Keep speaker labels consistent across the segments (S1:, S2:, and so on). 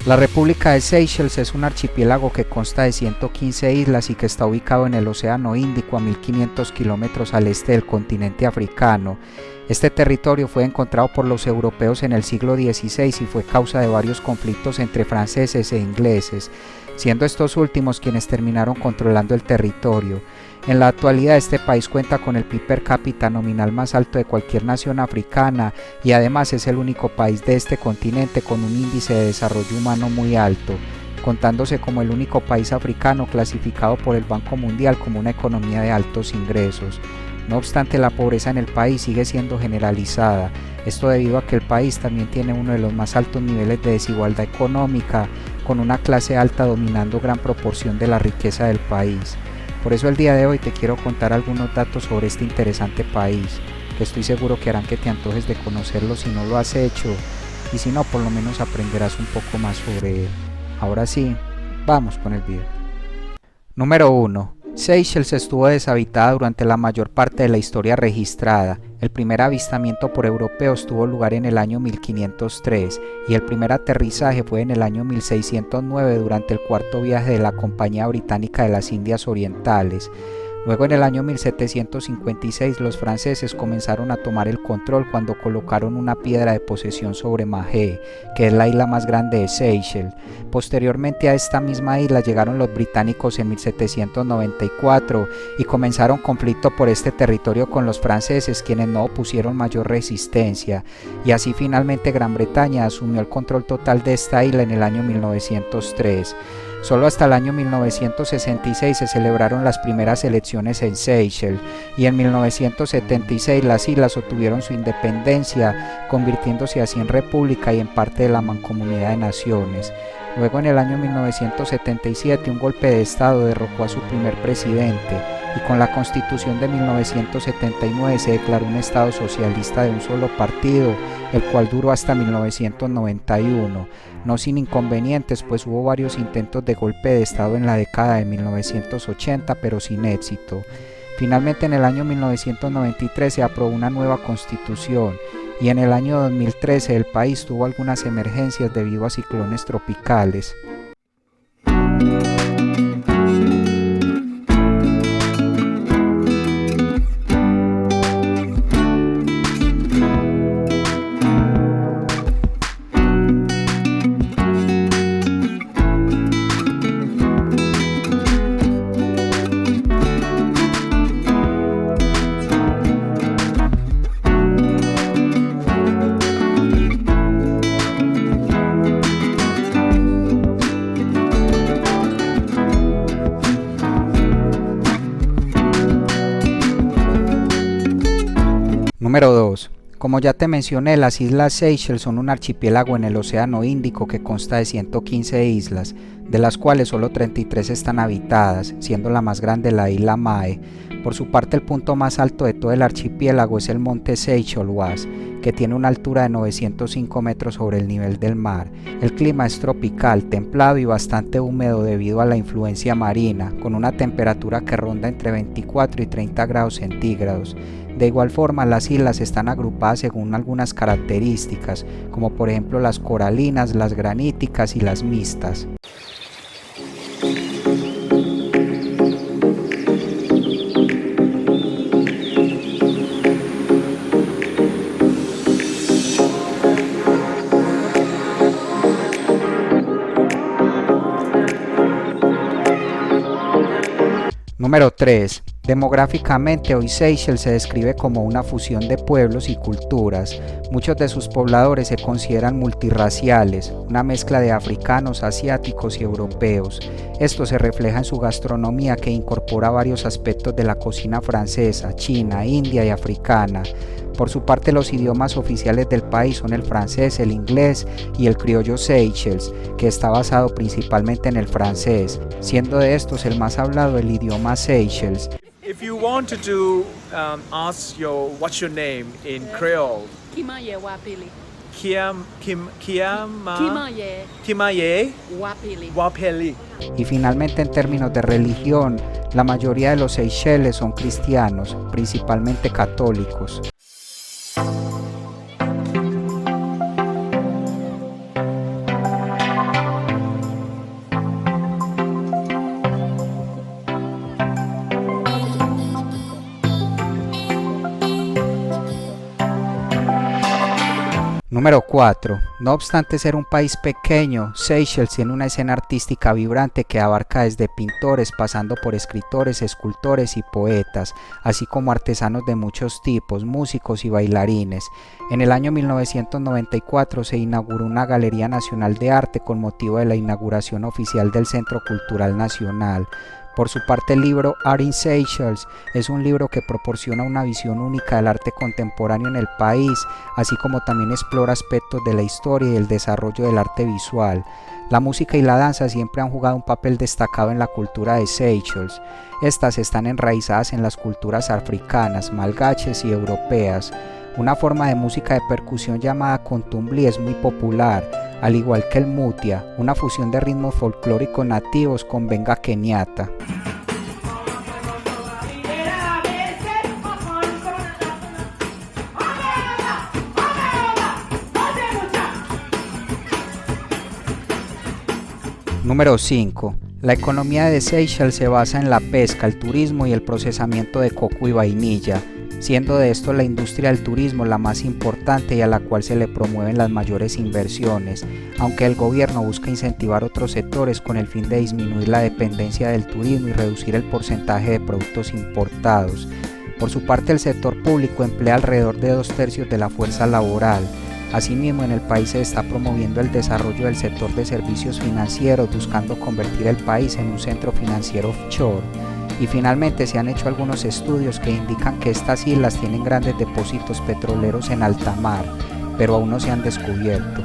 S1: La República de Seychelles es un archipiélago que consta de 115 islas y que está ubicado en el Océano Índico a 1500 kilómetros al este del continente africano. Este territorio fue encontrado por los europeos en el siglo XVI y fue causa de varios conflictos entre franceses e ingleses, siendo estos últimos quienes terminaron controlando el territorio. En la actualidad este país cuenta con el PIB per cápita nominal más alto de cualquier nación africana y además es el único país de este continente con un índice de desarrollo humano muy alto, contándose como el único país africano clasificado por el Banco Mundial como una economía de altos ingresos. No obstante, la pobreza en el país sigue siendo generalizada, esto debido a que el país también tiene uno de los más altos niveles de desigualdad económica, con una clase alta dominando gran proporción de la riqueza del país. Por eso el día de hoy te quiero contar algunos datos sobre este interesante país, que estoy seguro que harán que te antojes de conocerlo si no lo has hecho, y si no, por lo menos aprenderás un poco más sobre él. Ahora sí, vamos con el video. Número 1. Seychelles estuvo deshabitada durante la mayor parte de la historia registrada. El primer avistamiento por europeos tuvo lugar en el año 1503 y el primer aterrizaje fue en el año 1609 durante el cuarto viaje de la Compañía Británica de las Indias Orientales. Luego en el año 1756 los franceses comenzaron a tomar el control cuando colocaron una piedra de posesión sobre Mahé, que es la isla más grande de Seychelles. Posteriormente a esta misma isla llegaron los británicos en 1794 y comenzaron conflicto por este territorio con los franceses, quienes no opusieron mayor resistencia, y así finalmente Gran Bretaña asumió el control total de esta isla en el año 1903. Solo hasta el año 1966 se celebraron las primeras elecciones en Seychelles y en 1976 las islas obtuvieron su independencia, convirtiéndose así en república y en parte de la Mancomunidad de Naciones. Luego en el año 1977 un golpe de estado derrocó a su primer presidente y con la Constitución de 1979 se declaró un estado socialista de un solo partido, el cual duró hasta 1991, no sin inconvenientes, pues hubo varios intentos de golpe de estado en la década de 1980 pero sin éxito. Finalmente en el año 1993 se aprobó una nueva constitución y en el año 2013 el país tuvo algunas emergencias debido a ciclones tropicales. Número 2. Como ya te mencioné, las islas Seychelles son un archipiélago en el Océano Índico que consta de 115 islas, de las cuales solo 33 están habitadas, siendo la más grande la isla Mahé. Por su parte, el punto más alto de todo el archipiélago es el monte Seychellois, que tiene una altura de 905 metros sobre el nivel del mar. El clima es tropical, templado y bastante húmedo debido a la influencia marina, con una temperatura que ronda entre 24 y 30 grados centígrados. De igual forma, las islas están agrupadas según algunas características, como por ejemplo las coralinas, las graníticas y las mixtas. Número 3. Demográficamente, hoy Seychelles se describe como una fusión de pueblos y culturas. Muchos de sus pobladores se consideran multirraciales, una mezcla de africanos, asiáticos y europeos. Esto se refleja en su gastronomía, que incorpora varios aspectos de la cocina francesa, china, india y africana. Por su parte, los idiomas oficiales del país son el francés, el inglés y el criollo Seychelles, que está basado principalmente en el francés, siendo de estos el más hablado el idioma Seychelles.
S2: If you wanted to ask what's your name in Creole?
S3: Kimaye Wapili.
S2: Kimaye Wapili.
S1: Y finalmente, en términos de religión, la mayoría de los Seychelles son cristianos, principalmente católicos. Número 4. No obstante ser un país pequeño, Seychelles tiene una escena artística vibrante que abarca desde pintores pasando por escritores, escultores y poetas, así como artesanos de muchos tipos, músicos y bailarines. En el año 1994 se inauguró una Galería Nacional de Arte con motivo de la inauguración oficial del Centro Cultural Nacional. Por su parte, el libro Art in Seychelles es un libro que proporciona una visión única del arte contemporáneo en el país, así como también explora aspectos de la historia y el desarrollo del arte visual. La música y la danza siempre han jugado un papel destacado en la cultura de Seychelles. Estas están enraizadas en las culturas africanas, malgaches y europeas. Una forma de música de percusión llamada contumbli es muy popular, al igual que el mutia, una fusión de ritmos folclóricos nativos con benga keniata. Número 5. La economía de Seychelles se basa en la pesca, el turismo y el procesamiento de coco y vainilla, siendo de esto la industria del turismo la más importante y a la cual se le promueven las mayores inversiones, aunque el gobierno busca incentivar otros sectores con el fin de disminuir la dependencia del turismo y reducir el porcentaje de productos importados. Por su parte, el sector público emplea alrededor de 2/3 de la fuerza laboral. Asimismo, en el país se está promoviendo el desarrollo del sector de servicios financieros, buscando convertir el país en un centro financiero offshore. Y finalmente se han hecho algunos estudios que indican que estas islas tienen grandes depósitos petroleros en alta mar, pero aún no se han descubierto.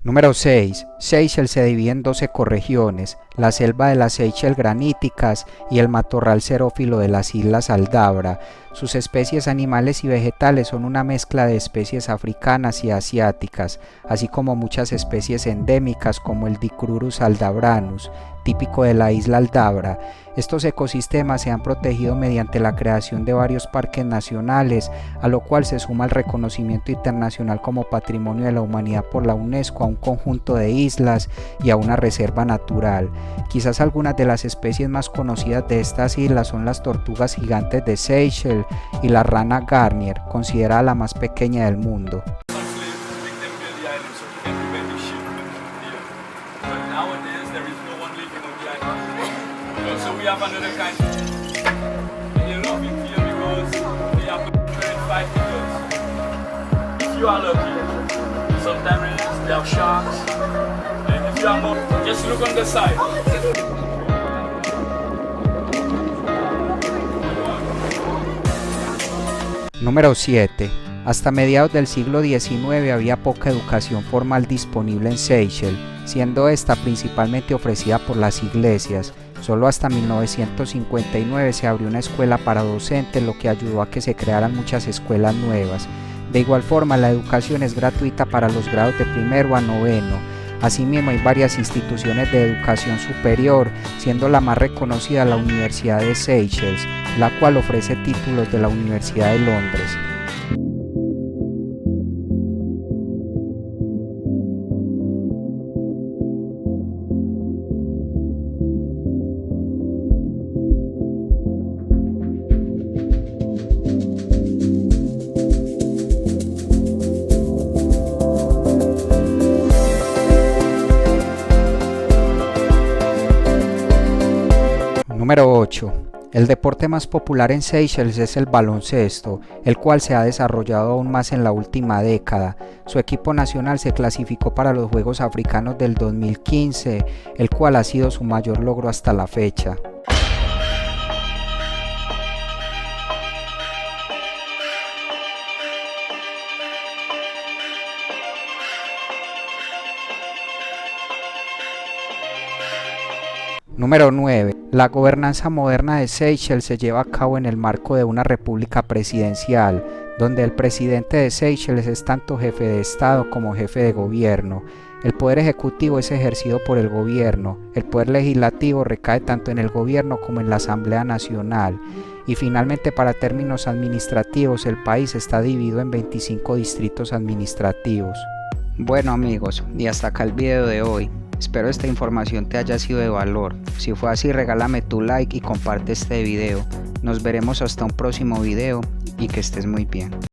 S1: Número 6. Seychelles se divide en 12 ecorregiones, la selva de las Seychelles graníticas y el matorral xerófilo de las Islas Aldabra. Sus especies animales y vegetales son una mezcla de especies africanas y asiáticas, así como muchas especies endémicas como el Dicrurus aldabranus, típico de la isla Aldabra. Estos ecosistemas se han protegido mediante la creación de varios parques nacionales, a lo cual se suma el reconocimiento internacional como Patrimonio de la Humanidad por la UNESCO a un conjunto de islas y a una reserva natural. Quizás algunas de las especies más conocidas de estas islas son las tortugas gigantes de Seychelles y la rana Garnier, considerada la más pequeña del mundo.
S3: We have another kind. You know, we feel because we have 5 meters. If you are lucky, sometimes they have sharks. And if you are not, just look on the side.
S1: Número 7. Hasta mediados del siglo XIX había poca educación formal disponible en Seychelles, siendo esta principalmente ofrecida por las iglesias. Solo hasta 1959 se abrió una escuela para docentes, lo que ayudó a que se crearan muchas escuelas nuevas. De igual forma, la educación es gratuita para los grados de primero a noveno. Asimismo, hay varias instituciones de educación superior, siendo la más reconocida la Universidad de Seychelles, la cual ofrece títulos de la Universidad de Londres. Número 8. El deporte más popular en Seychelles es el baloncesto, el cual se ha desarrollado aún más en la última década. Su equipo nacional se clasificó para los Juegos Africanos del 2015, el cual ha sido su mayor logro hasta la fecha. Número 9. La gobernanza moderna de Seychelles se lleva a cabo en el marco de una república presidencial, donde el presidente de Seychelles es tanto jefe de Estado como jefe de gobierno. El poder ejecutivo es ejercido por el gobierno, el poder legislativo recae tanto en el gobierno como en la Asamblea Nacional, y finalmente para términos administrativos el país está dividido en 25 distritos administrativos. Bueno amigos, y hasta acá el video de hoy. Espero esta información te haya sido de valor. Si fue así, regálame tu like y comparte este video. Nos veremos hasta un próximo video y que estés muy bien.